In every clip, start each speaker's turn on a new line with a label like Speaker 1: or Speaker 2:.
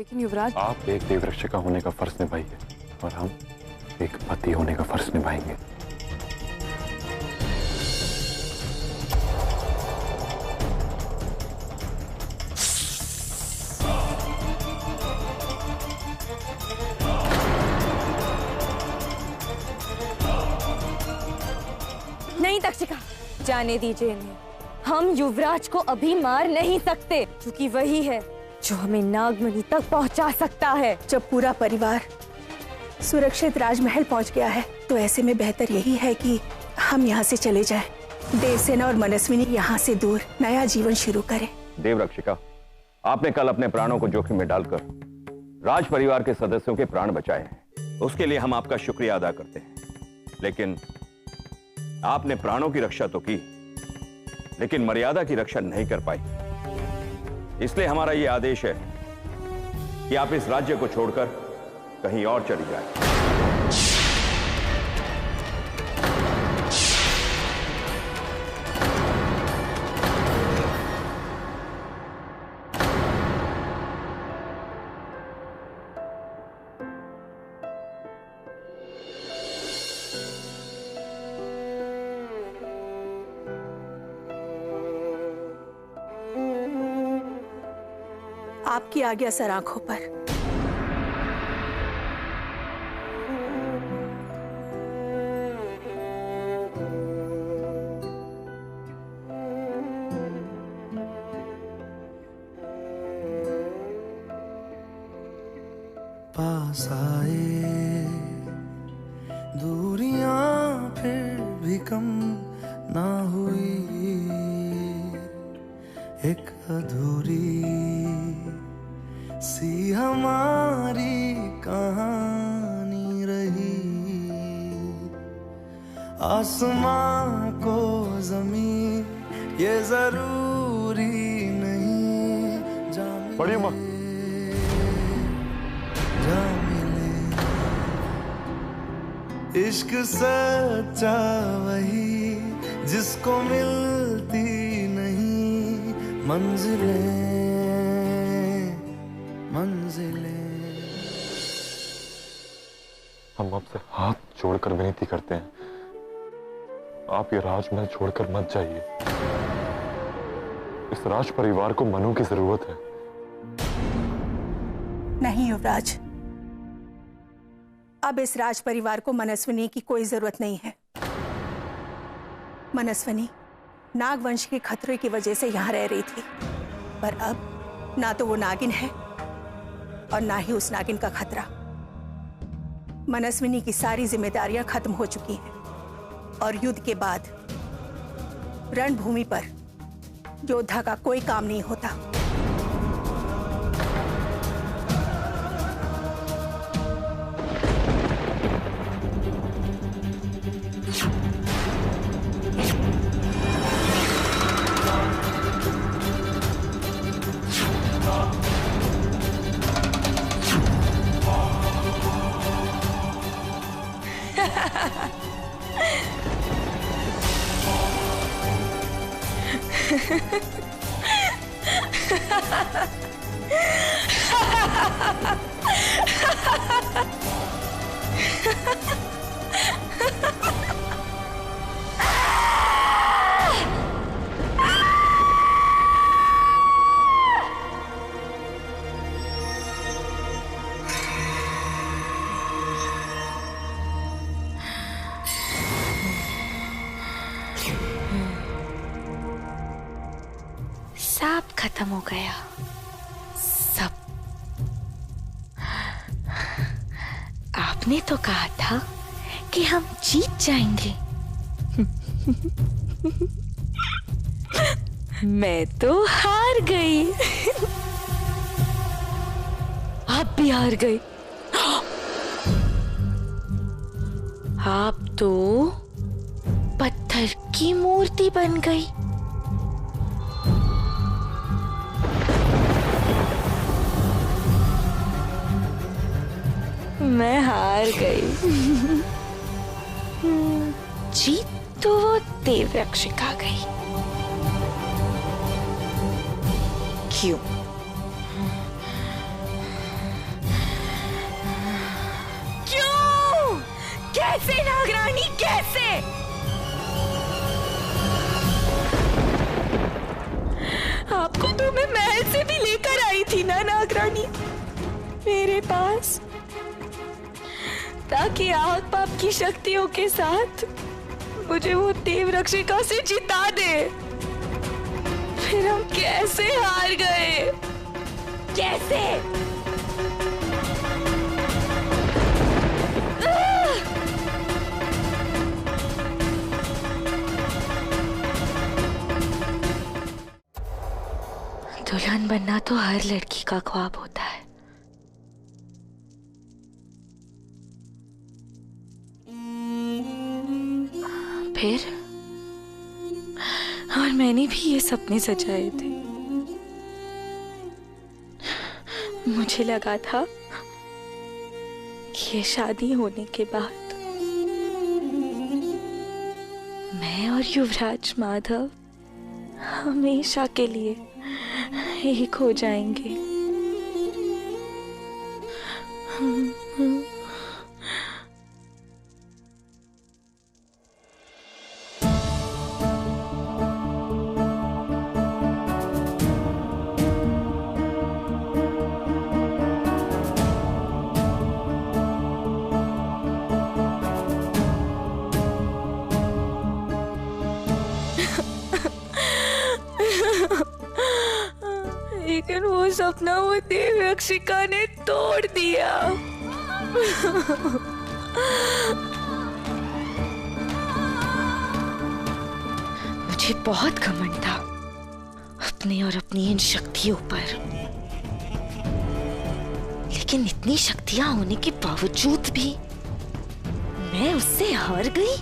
Speaker 1: लेकिन युवराज,
Speaker 2: आप एक देवरक्षिका होने का फर्ज निभाइए और हम एक पति होने का फर्ज निभाएंगे।
Speaker 3: नहीं तक्षिका, जाने दीजिए इन्हें। हम युवराज को अभी मार नहीं सकते, क्योंकि वही है जो हमें नागमणि तक पहुंचा सकता है।
Speaker 4: जब पूरा परिवार सुरक्षित राजमहल पहुंच गया है, तो ऐसे में बेहतर यही है कि हम यहाँ से चले जाएं। देवसेना और मनस्विनी यहाँ से दूर नया जीवन शुरू करें।
Speaker 5: देवरक्षिका, आपने कल अपने प्राणों को जोखिम में डालकर राज परिवार के सदस्यों के प्राण बचाए हैं। उसके लिए हम आपका शुक्रिया अदा करते हैं। लेकिन आपने प्राणों की रक्षा तो की, लेकिन मर्यादा की रक्षा नहीं कर पाई। इसलिए हमारा यह आदेश है कि आप इस राज्य को छोड़कर कहीं और चली जाएं।
Speaker 4: आपकी आज्ञा सर आंखों पर।
Speaker 6: पास आए दूरियां फिर भी कम ना हुई, एक अधूरी सी हमारी कहानी रही। आसमां को जमीन ये जरूरी नहीं, जा मिले जा मिले। इश्क सच्चा वही जिसको मिलती नहीं मंजिलें मंजिलें।
Speaker 2: हम आपसे हाथ जोड़कर विनती करते हैं, आप ये राजमहल छोड़कर मत जाइए। इस राज परिवार को मनु की जरूरत है।
Speaker 4: नहीं युवराज, अब इस राज परिवार को मनस्विनी की कोई जरूरत नहीं है। मनस्विनी नागवंश के खतरे की वजह से यहां रह रही थी, पर अब ना तो वो नागिन है और ना ही उस नागिन का खतरा। मनस्विनी की सारी जिम्मेदारियां खत्म हो चुकी हैं और युद्ध के बाद रणभूमि पर योद्धा का कोई काम नहीं होता।
Speaker 3: सब खत्म हो गया, सब। आपने तो कहा था कि हम जीत जाएंगे। मैं तो हार गई। आप भी हार गए। आप तो पत्थर की मूर्ति बन गई। मैं हार गई। जीत तो वो देवरक्षिका गई। क्यों? कैसे नागरानी, कैसे? आपको तो मैं महल से भी लेकर आई थी ना नागरानी, मेरे पास, ताकि आप आपकी शक्तियों के साथ मुझे वो देव रक्षिका से जिता दे। फिर हम कैसे हार गए, कैसे? दुल्हन बनना तो हर लड़की का ख्वाब होता है। फिर और मैंने भी ये सपने सजाए थे। मुझे लगा था कि ये शादी होने के बाद मैं और युवराज माधव हमेशा के लिए एक हो जाएंगे। लेकिन वो सपना वो देव रक्षिका ने तोड़ दिया। मुझे बहुत घमंड था अपने और अपनी इन शक्तियों पर, लेकिन इतनी शक्तियां होने के बावजूद भी मैं उससे हार गई।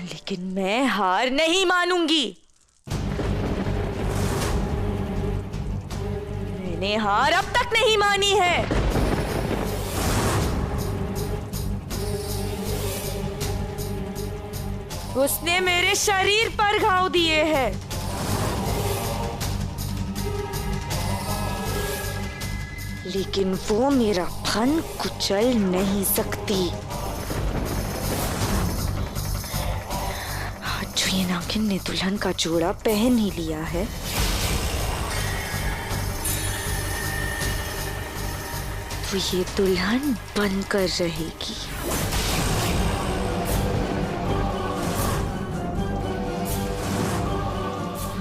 Speaker 3: लेकिन मैं हार नहीं मानूंगी। मैंने हार अब तक नहीं मानी है। उसने मेरे शरीर पर घाव दिए हैं, लेकिन वो मेरा फन कुचल नहीं सकती। ये नागिन ने दुल्हन का जोड़ा पहन ही लिया है, तो ये दुल्हन बनकर रहेगी।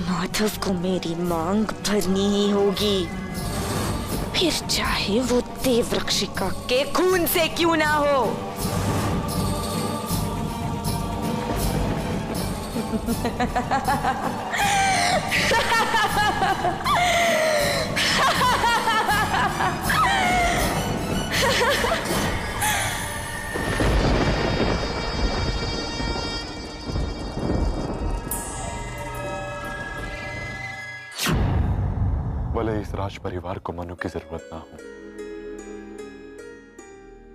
Speaker 3: माधव को मेरी मांग भरनी ही होगी, फिर चाहे वो देव रक्षिका के खून से क्यों ना हो।
Speaker 2: भले इस राज परिवार को मनु की जरूरत ना हो,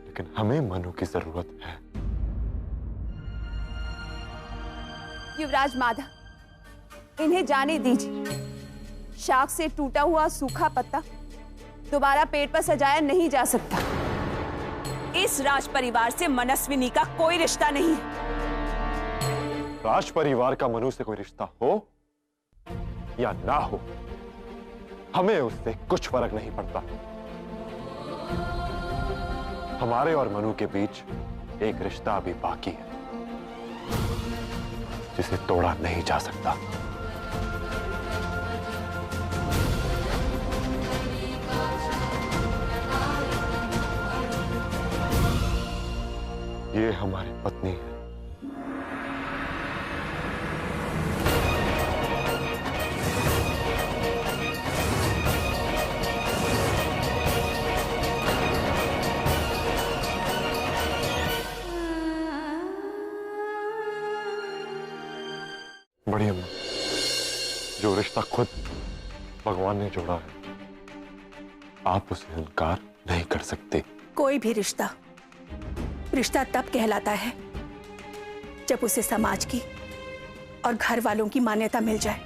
Speaker 2: लेकिन हमें मनु की जरूरत है।
Speaker 1: युवराज माधव, इन्हें जाने दीजिए। शाख से टूटा हुआ सूखा पत्ता दोबारा पेड़ पर सजाया नहीं जा सकता। इस राज परिवार से मनस्विनी का कोई रिश्ता नहीं है।
Speaker 2: राज परिवार का मनु से कोई रिश्ता हो या ना हो, हमें उससे कुछ फर्क नहीं पड़ता। हमारे और मनु के बीच एक रिश्ता अभी बाकी है, जिसे तोड़ा नहीं जा सकता। ये हमारी पत्नी है। बड़ी अम्मा, जो रिश्ता खुद भगवान ने जोड़ा है, आप उसे इनकार नहीं कर सकते।
Speaker 4: कोई भी रिश्ता रिश्ता तब कहलाता है जब उसे समाज की और घर वालों की मान्यता मिल जाए।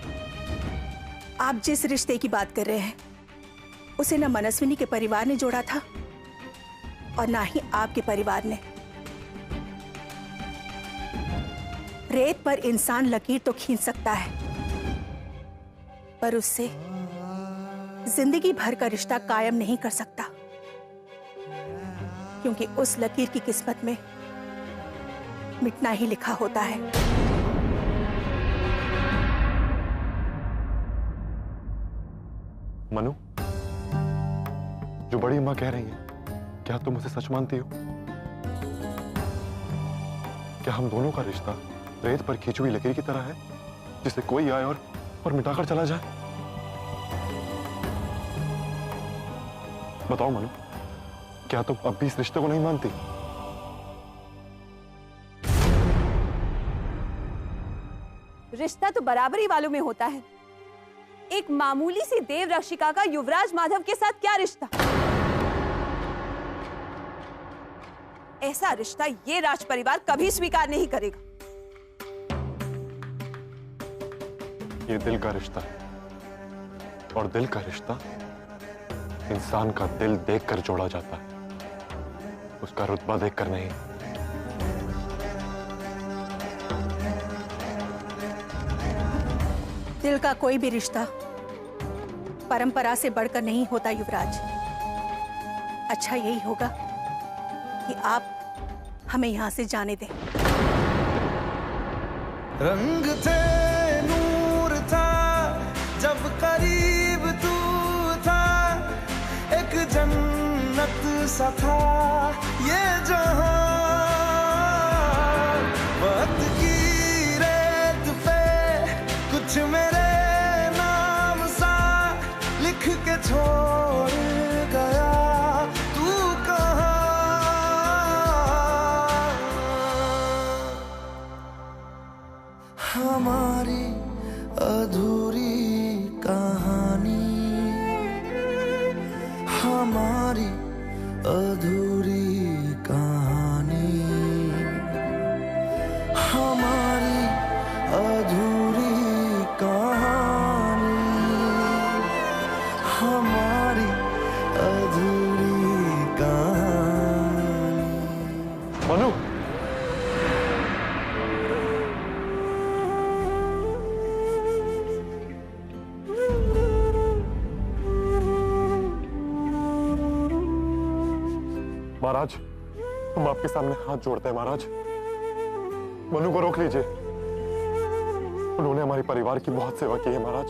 Speaker 4: आप जिस रिश्ते की बात कर रहे हैं उसे न मनस्विनी के परिवार ने जोड़ा था और ना ही आपके परिवार ने। रेत पर इंसान लकीर तो खींच सकता है, पर उससे जिंदगी भर का रिश्ता कायम नहीं कर सकता, क्योंकि उस लकीर की किस्मत में मिटना ही लिखा होता है।
Speaker 2: मनु, जो बड़ी माँ कह रही है, क्या तुम उसे सच मानती हो? क्या हम दोनों का रिश्ता रेत पर खींची हुई लकीर की तरह है, जिसे कोई आए और मिटाकर चला जाए? बताओ मनु, क्या तुम अब भी इस रिश्ते को नहीं मानती?
Speaker 1: रिश्ता तो बराबरी वालों में होता है। एक मामूली सी देव रक्षिका का युवराज माधव के साथ क्या रिश्ता? ऐसा रिश्ता ये राज परिवार कभी स्वीकार नहीं करेगा।
Speaker 2: ये दिल का रिश्ता है, और दिल का रिश्ता इंसान का दिल देखकर जोड़ा जाता है, उसका रुतबा देखकर नहीं।
Speaker 4: दिल का कोई भी रिश्ता परंपरा से बढ़कर नहीं होता युवराज। अच्छा यही होगा कि आप हमें यहां से जाने दें।
Speaker 6: रंग थे, नूर था, जब करीब तू था, एक जन्नत सा था ये जहां। वक्त की रेत पे कुछ मेरे नाम सा लिख के छोड़ गया, तू कहाँ? हमारी अधूरी कहानी, हमारी अधूरी कहानी, हमारी अधूरी कहानी, हमारी अधूरी कहानी।
Speaker 2: मनु, महाराज, हम आपके सामने हाथ जोड़ते हैं महाराज। मनु को रोक लीजिए। उन्होंने हमारे परिवार की बहुत सेवा की है महाराज,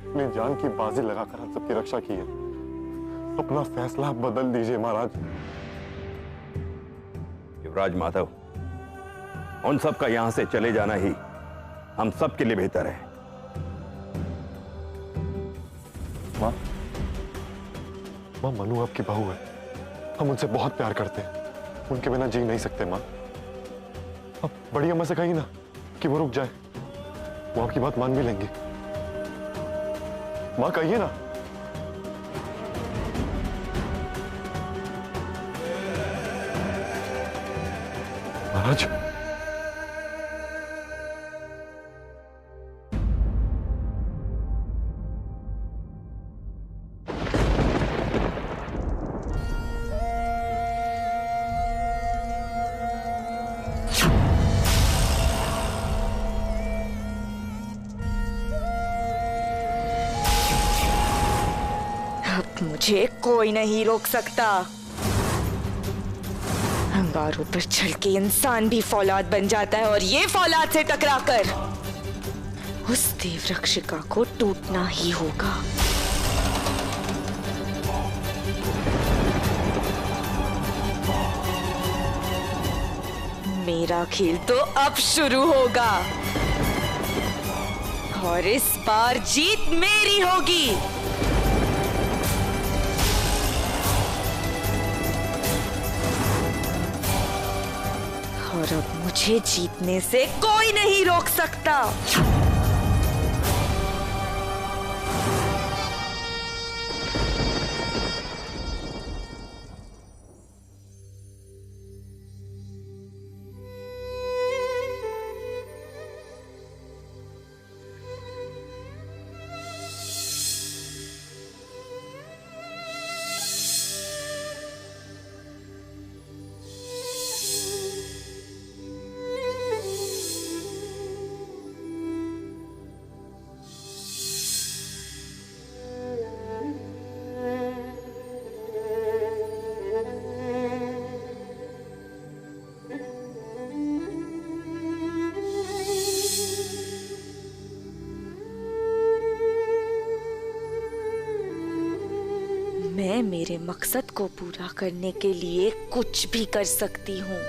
Speaker 2: अपनी जान की बाजी लगाकर हम सबकी रक्षा की है। अपना फैसला बदल दीजिए महाराज।
Speaker 5: युवराज माधव, उन सब का यहां से चले जाना ही हम सब के लिए बेहतर है।
Speaker 2: माँ, मनु आपकी बहू है, हम उनसे बहुत प्यार करते हैं, उनके बिना जी नहीं सकते। माँ, अब बड़ी अम्मा से कही ना कि वो रुक जाए, वो आपकी बात मान भी लेंगी। माँ कहिए ना। महाराज,
Speaker 3: मुझे कोई नहीं रोक सकता। अंगारों पर चल के इंसान भी फौलाद बन जाता है, और ये फौलाद से टकराकर उस देव रक्षिका को टूटना ही होगा। मेरा खेल तो अब शुरू होगा, और इस बार जीत मेरी होगी। और अब मुझे जीतने से कोई नहीं रोक सकता। मेरे मकसद को पूरा करने के लिए कुछ भी कर सकती हूँ।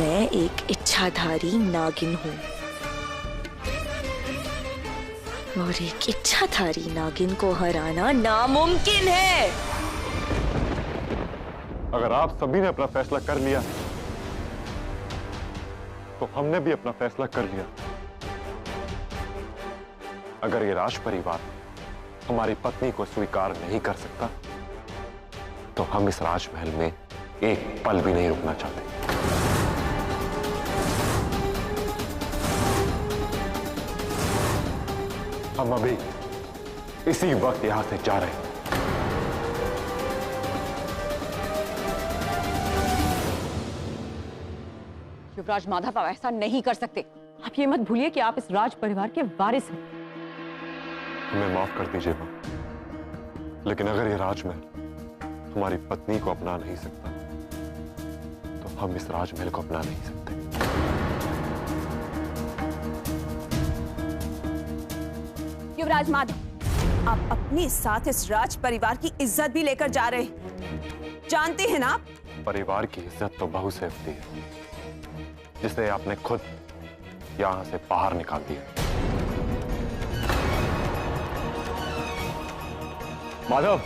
Speaker 3: मैं एक इच्छाधारी नागिन हूँ और एक इच्छाधारी नागिन को हराना नामुमकिन है।
Speaker 2: अगर आप सभी ने अपना फैसला कर लिया तो हमने भी अपना फैसला कर लिया। अगर ये राज परिवार हमारी पत्नी को स्वीकार नहीं कर सकता तो हम इस राजमहल में एक पल भी नहीं रुकना चाहते। हम अभी इसी वक्त यहां से जा रहे हैं।
Speaker 1: युवराज माधव, आप ऐसा नहीं कर सकते। आप ये मत भूलिए कि आप इस राज परिवार के वारिस हैं।
Speaker 2: हमें माफ कर दीजिए मां, लेकिन अगर ये राजमहल हमारी पत्नी को अपना नहीं सकता तो हम इस राजमहल को अपना नहीं सकते।
Speaker 1: युवराज माधव, आप अपने साथ इस राज परिवार की इज्जत भी लेकर जा रहे हैं। जानते हैं ना आप?
Speaker 2: परिवार की इज्जत तो बहू से होती है, जिसे आपने खुद यहां से बाहर निकाल दिया।
Speaker 5: माधव,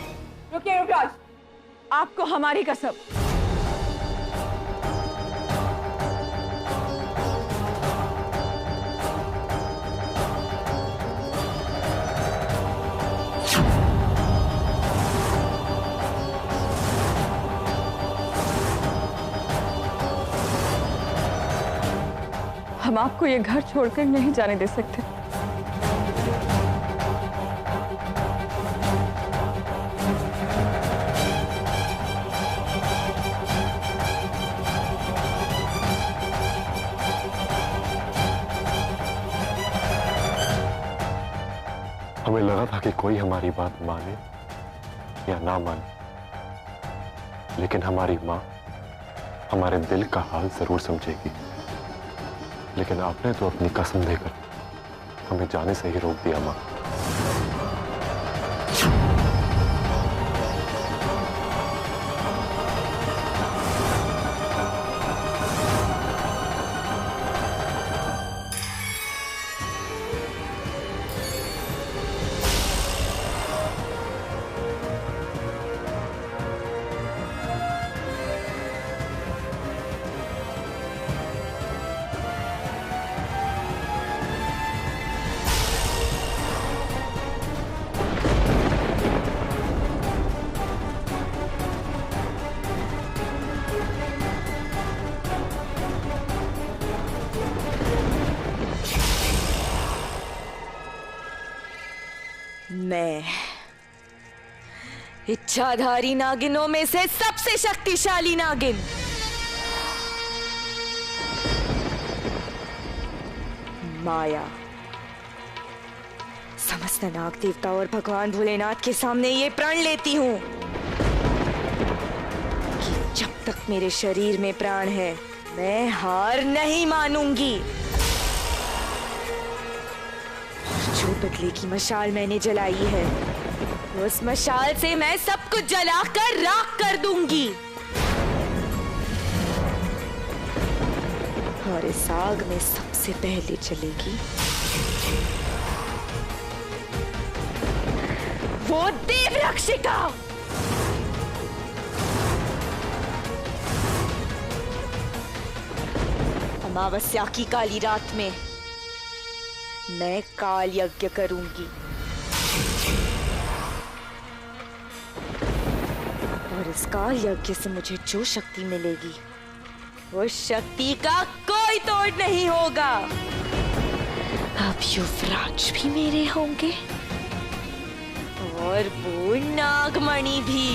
Speaker 1: रुकिए युवराज, आपको हमारी कसम। हम आपको ये घर छोड़कर नहीं जाने दे सकते।
Speaker 2: हमें लगा था कि कोई हमारी बात माने या ना माने, लेकिन हमारी मां हमारे दिल का हाल जरूर समझेगी। लेकिन आपने तो अपनी कसम देकर हमें जाने से ही रोक दिया मां।
Speaker 3: मैं इच्छाधारी नागिनों में से सबसे शक्तिशाली नागिन माया समस्त नाग देवता और भगवान भोलेनाथ के सामने ये प्रण लेती हूं कि जब तक मेरे शरीर में प्राण है मैं हार नहीं मानूंगी। जो बदले की मशाल मैंने जलाई है उस मशाल से मैं सब कुछ जलाकर राख कर दूंगी और इस आग में सबसे पहले चलेगी वो देव रक्षिका। अमावस्या की काली रात में मैं काल यज्ञ करूंगी और इस काल यज्ञ से मुझे जो शक्ति मिलेगी उस शक्ति का कोई तोड़ नहीं होगा। अब युवराज भी मेरे होंगे और वो नागमणि भी।